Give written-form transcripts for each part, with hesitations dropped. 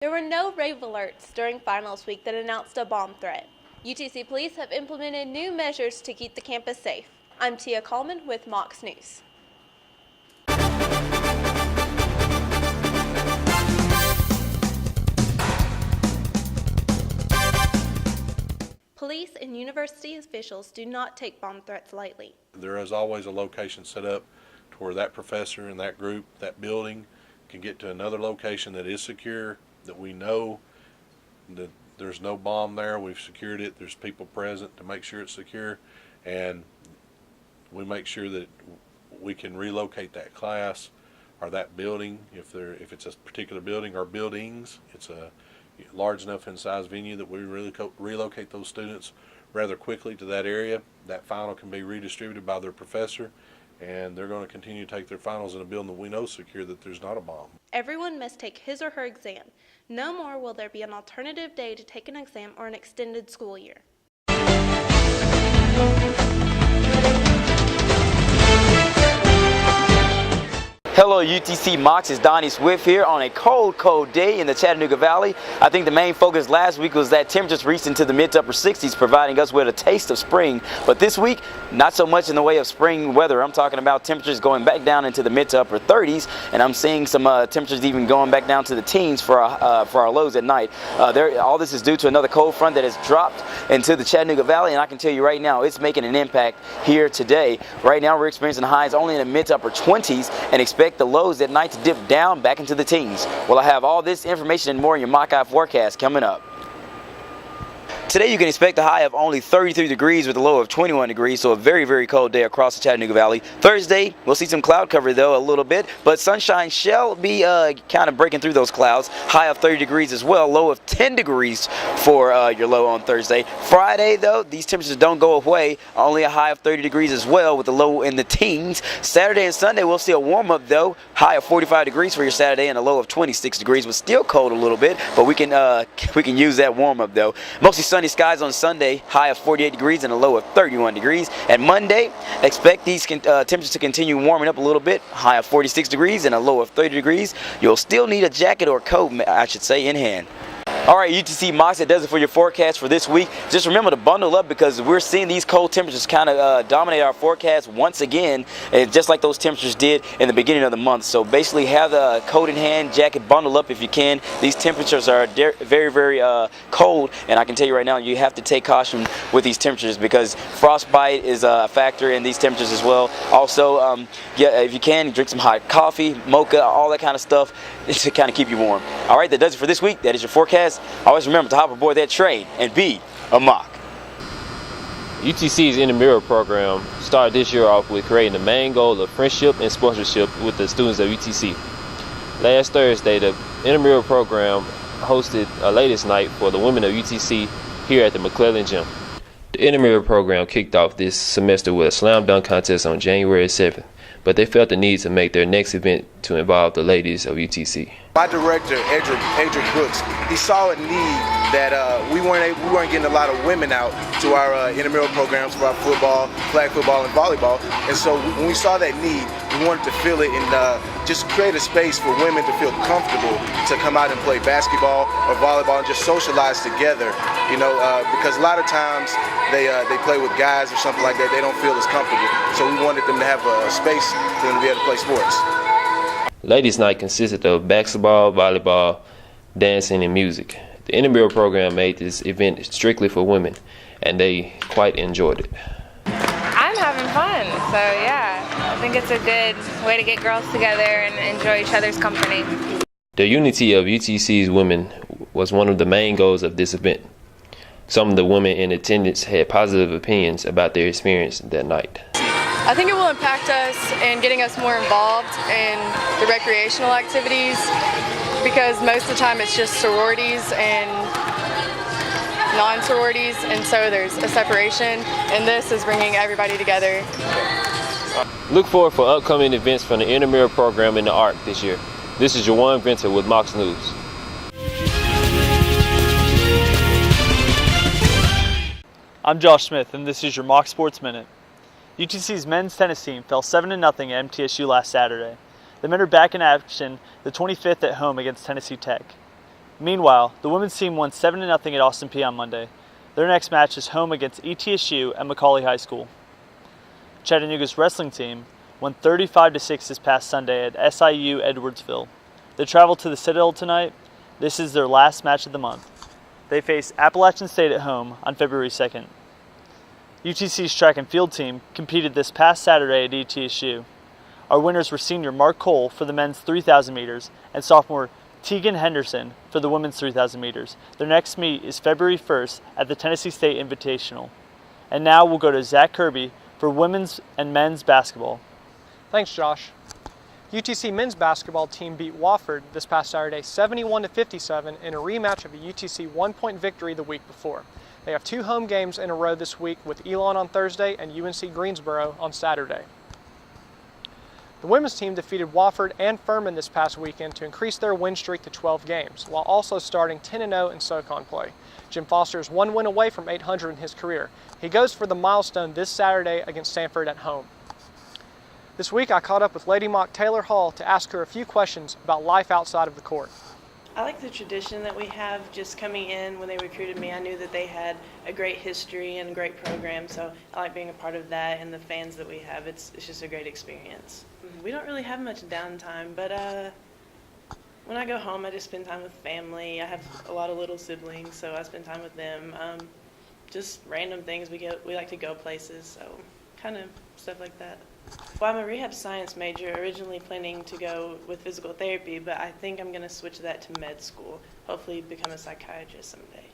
There were no rave alerts during finals week that announced a bomb threat. UTC police have implemented new measures to keep the campus safe. I'm Tia Kalmon with Mocs News. Police and university officials do not take bomb threats lightly. There is always a location set up to where that professor and that group, that building, can get to another location that is secure, that we know that there's no bomb there. We've secured it. There's people present to make sure it's secure, and we make sure that we can relocate that class or that building if it's a particular building or buildings. It's a large enough in size venue that we really relocate those students rather quickly to that area. That final can be redistributed by their professor, and they're going to continue to take their finals in a building that we know is secure, that there's not a bomb. Everyone must take his or her exam. No more will there be an alternative day to take an exam or an extended school year. Hello UTC Mocs, it's Donnie Swift here on a cold day in the Chattanooga Valley. I think the main focus last week was that temperatures reached into the mid to upper 60s, providing us with a taste of spring. But this week, not so much in the way of spring weather. I'm talking about temperatures going back down into the mid to upper 30s, and I'm seeing some temperatures even going back down to the teens for our lows at night. All this is due to another cold front that has dropped into the Chattanooga Valley, and I can tell you right now, it's making an impact here today. Right now, we're experiencing highs only in the mid to upper 20s, and expect the lows at night to dip down back into the teens. Well, I have all this information and more in your mock eye forecast coming up. Today you can expect a high of only 33 degrees with a low of 21 degrees, so a very cold day across the Chattanooga Valley. Thursday, we'll see some cloud cover though a little bit, but sunshine shall be kind of breaking through those clouds. High of 30 degrees as well, low of 10 degrees for your low on Thursday. Friday though, these temperatures don't go away, only a high of 30 degrees as well with a low in the teens. Saturday and Sunday we'll see a warm up though, high of 45 degrees for your Saturday and a low of 26 degrees, but still cold a little bit, but we can use that warm up though. Mostly sunny skies on Sunday, high of 48 degrees and a low of 31 degrees. And Monday, expect these temperatures to continue warming up a little bit, high of 46 degrees and a low of 30 degrees. You'll still need a jacket or coat, I should say, in hand. All right, UTC Mocs, that does it for your forecast for this week. Just remember to bundle up because we're seeing these cold temperatures kind of dominate our forecast once again, just like those temperatures did in the beginning of the month. So basically have the coat in hand, jacket, bundle up if you can. These temperatures are very cold, and I can tell you right now, you have to take caution with these temperatures because frostbite is a factor in these temperatures as well. Also, if you can, drink some hot coffee, mocha, all that kind of stuff to kind of keep you warm. All right, that does it for this week. That is your forecast. Always remember to hop aboard that train and be a Moc. UTC's intramural program started this year off with creating the main goal of friendship and sportsmanship with the students of UTC. Last Thursday, the intramural program hosted a ladies' night for the women of UTC here at the McClellan Gym. The intramural program kicked off this semester with a slam dunk contest on January 7th, but they felt the need to make their next event to involve the ladies of UTC. My director, Edric Brooks, he saw a need that we weren't getting a lot of women out to our intramural programs for our football, flag football, and volleyball. And so when we saw that need, we wanted to fill it and just create a space for women to feel comfortable to come out and play basketball or volleyball and just socialize together. You know, because a lot of times they play with guys or something like that, they don't feel as comfortable. So we wanted them to have a space for them to be able to play sports. Ladies' night consisted of basketball, volleyball, dancing, and music. The intramural program made this event strictly for women, and they quite enjoyed it. I'm having fun, so yeah, I think it's a good way to get girls together and enjoy each other's company. The unity of UTC's women was one of the main goals of this event. Some of the women in attendance had positive opinions about their experience that night. I think it will impact us in getting us more involved in the recreational activities because most of the time it's just sororities and non-sororities, and so there's a separation, and this is bringing everybody together. Look forward for upcoming events from the intramural program in the ARC this year. This is Juwon Venter with Mocs News. I'm Josh Smith, and this is your Mocs Sports Minute. UTC's men's tennis team fell 7-0 at MTSU last Saturday. The men are back in action, the 25th at home against Tennessee Tech. Meanwhile, the women's team won 7-0 at Austin Peay on Monday. Their next match is home against ETSU at Macaulay High School. Chattanooga's wrestling team won 35-6 this past Sunday at SIU Edwardsville. They travel to the Citadel tonight. This is their last match of the month. They face Appalachian State at home on February 2nd. UTC's track and field team competed this past Saturday at ETSU. Our winners were senior Mark Cole for the men's 3,000 meters and sophomore Tegan Henderson for the women's 3,000 meters. Their next meet is February 1st at the Tennessee State Invitational. And now we'll go to Zach Kirby for women's and men's basketball. Thanks, Josh. UTC men's basketball team beat Wofford this past Saturday 71-57 in a rematch of a UTC 1-point victory the week before. They have 2 home games in a row this week with Elon on Thursday and UNC Greensboro on Saturday. The women's team defeated Wofford and Furman this past weekend to increase their win streak to 12 games, while also starting 10-0 in SoCon play. Jim Foster is 1 win away from 800 in his career. He goes for the milestone this Saturday against Sanford at home. This week I caught up with Lady Moc Taylor Hall to ask her a few questions about life outside of the court. I like the tradition that we have. Just coming in when they recruited me, I knew that they had a great history and a great program, so I like being a part of that, and the fans that we have, it's just a great experience. We don't really have much downtime, but when I go home, I just spend time with family. I have a lot of little siblings, so I spend time with them. Just random things. We like to go places, so kind of stuff like that. Well, I'm a rehab science major, originally planning to go with physical therapy, but I think I'm going to switch that to med school, hopefully become a psychiatrist someday.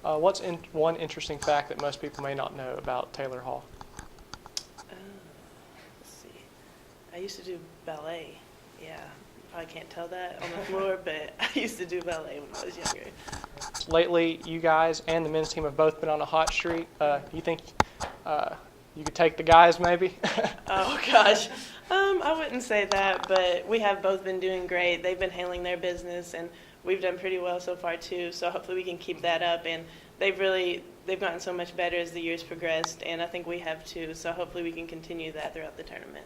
What's one interesting fact that most people may not know about Taylor Hall? Let's see. I used to do ballet. Yeah, you probably can't tell that on the floor, but I used to do ballet when I was younger. Lately, you guys and the men's team have both been on a hot streak. You think you could take the guys maybe? Oh gosh, I wouldn't say that, but we have both been doing great. They've been handling their business, and we've done pretty well so far too. So hopefully we can keep that up. And they've gotten so much better as the years progressed, and I think we have too. So hopefully we can continue that throughout the tournament.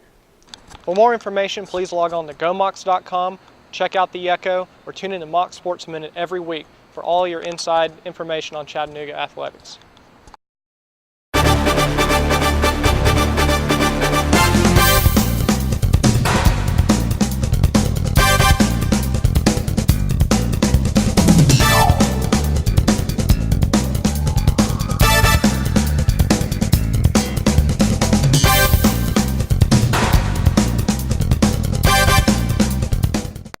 For more information, please log on to GoMocs.com, check out the Echo, or tune in to Mocs Sports Minute every week for all your inside information on Chattanooga athletics.